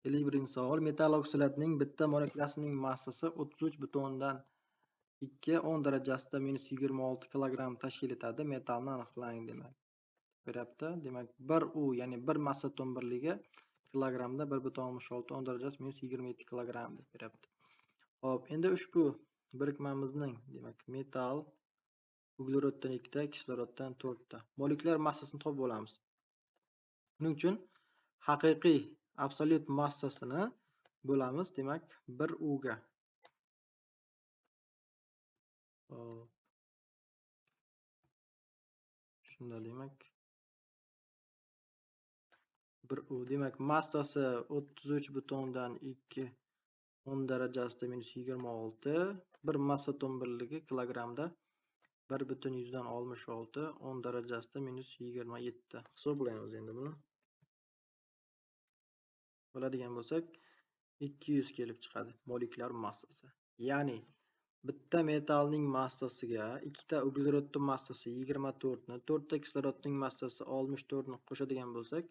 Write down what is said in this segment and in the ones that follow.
51 savol. Metall oksidatining bitta molekulasining massasi 33,2 10 darajasida -26 kilogramm tashkil etadi. Metallni aniqlang demak. Beryapti. Demak, 1 U, ya'ni 1 massa atom birligi kilogrammda 1,66 10 darajasi -27 kilogramm deb beryapti. Xo'p, endi ushbu birikmamizning, demak, metall ugleroddan 2 ta, kisloroddan 4 ta molekulyar massasini topib olamiz. Buning uchun haqiqiy absolyut massasini bo'lamiz, demak, 1 U ga. Shunda demak 1 U, demak, massasi 33,2 10 darajasida -26, 1 massa atom birligi kilogrammda 1,66 10 darajasida -27. Hisoblaymiz endi buni. Bo'ladigan bo'lsak 200 kelib chiqadi molekulyar massasi. Ya'ni bitta metallning massasiga ikkita uglerodning massasi 24 ni, 4 ta kislorodning massasi 64 ni qo'shadigan bo'lsak,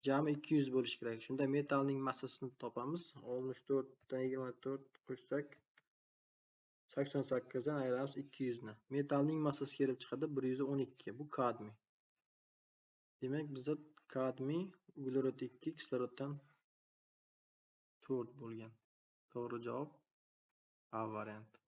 jami 200 bo'lishi kerak. Shunda metallning massasini topamiz. 64 dan 24 qo'shsak 88 dan ayiramiz 200 ni. Metallning massasi kelib chiqadi 112. Bu kadmiy. Demak, bizda kadmiy uglerod 2, kisloroddan 4 bo'lgan. To'g'ri javob A varianti.